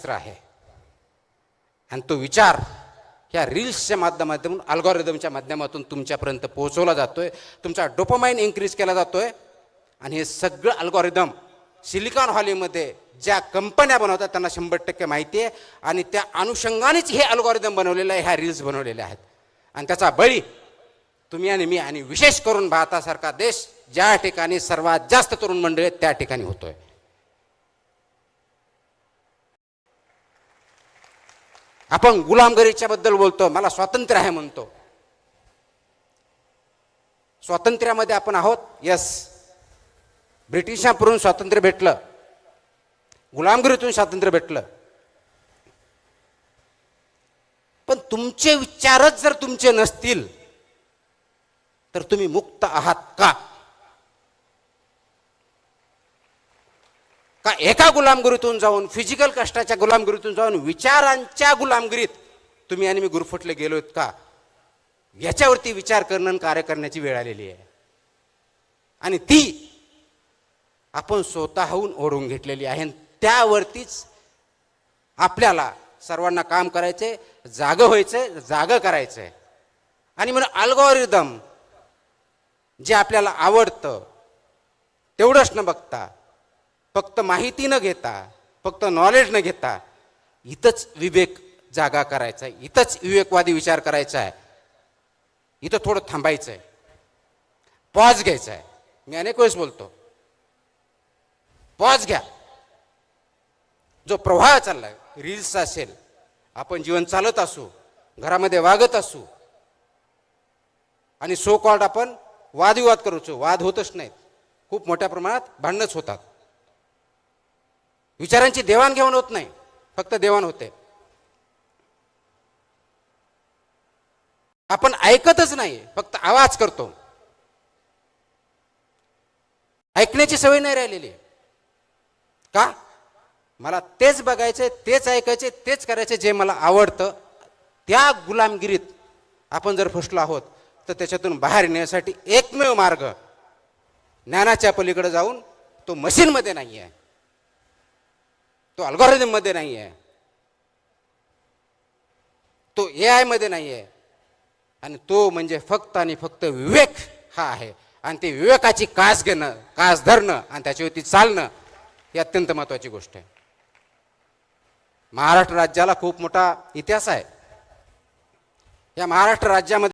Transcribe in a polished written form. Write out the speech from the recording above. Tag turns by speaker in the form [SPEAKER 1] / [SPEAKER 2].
[SPEAKER 1] विचारशास्त्र आहे आणि तो विचार ह्या रील्सच्या माध्यमातून अल्गोरिदमच्या माध्यमातून तुमच्यापर्यंत पोहोचवला जातोय, तुमचा डोपामाइन इन्क्रीज केला जातोय. आणि हे सगळं अल्गोरिदम सिलिकॉन व्हॅलीमध्ये ज्या कंपन्या बनवतात त्यांना 100% माहिती आहे आणि त्या अनुषंगानेच हे अल्गोरिदम बनवलेलं आहे, ह्या रील्स बनवलेल्या आहेत. आणि त्याचा बळी तुम्ही आणि मी आणि विशेष करून भारतासारखा देश ज्या ठिकाणी सर्वात जास्त तरुण मंडळी आहेत त्या ठिकाणी होतोय. आपण गुलामगिरीच्या बद्दल बोलतो, मला स्वातंत्र्य आहे म्हणतो. स्वातंत्र्यामध्ये आपण आहोत, यस. ब्रिटिशांकडून स्वातंत्र्य भेटलं, गुलामगिरीतून स्वातंत्र्य भेटलं, पण तुमचे विचारच जर तुमचे नसतील तर तुम्ही मुक्त आहात का? का एका गुलामगिरीतून जाऊन, फिजिकल कष्टाच्या गुलामगिरीतून जाऊन विचारांच्या गुलामगिरीत तुम्ही आणि मी गुरफटले गेलोत का? याच्यावरती विचार करणं आणि कार्य करण्याची वेळ आलेली आहे. आणि ती आपण स्वतःहून ओढून घेतलेली आहे. त्यावरतीच आपल्याला सर्वांना काम करायचंय, जागं व्हायचंय, जागं करायचंय. आणि म्हणून अल्गोरिदम जे आपल्याला आवडतं तेवढंच न बघता, फक्त माहिती न घेता, फक्त नॉलेज न घेता, इथंच विवेक जागा करायचा आहे, इथंच विवेकवादी विचार करायचा आहे, इथं थोडं थांबायचं आहे, पॉज घ्यायचा आहे. मी अनेक वेळेस बोलतो, पॉज घ्या. जो प्रवाह चाललाय, रील्स असेल, आपण जीवन चालत असू, घरामध्ये वागत असू आणि सो कॉल्ड आपण वादविवाद करूचो, वाद होतच नाहीत, खूप मोठ्या प्रमाणात भांडणच होतात. विचारांची देवाणघेवाण होत नाही, फक्त देवाण होते. आपण ऐकतच नाही, फक्त आवाज करतो. ऐकण्याची सवय नाही राहिलेली. का? मला तेच बघायचंय, तेच ऐकायचे, तेच करायचे जे मला आवडतं. त्या गुलामगिरीत आपण जर फसलो आहोत तर त्याच्यातून बाहेर येण्यासाठी एकमेव मार्ग ज्ञानाच्या पलीकडे जाऊन, तो मशीनमध्ये नाही आहे, तो अल्गोरिदम मध्ये नाही आहे, तो AI मध्ये नाही आहे, आणि तो म्हणजे फक्त आणि फक्त विवेक हा आहे. आणि ते विवेकाची कास घेणं, कास धरणं आणि त्याच्यावरती चालणं ही अत्यंत महत्त्वाची गोष्ट आहे. महाराष्ट्र राज्याला खूप मोठा इतिहास आहे. या महाराष्ट्र राज्यामध्ये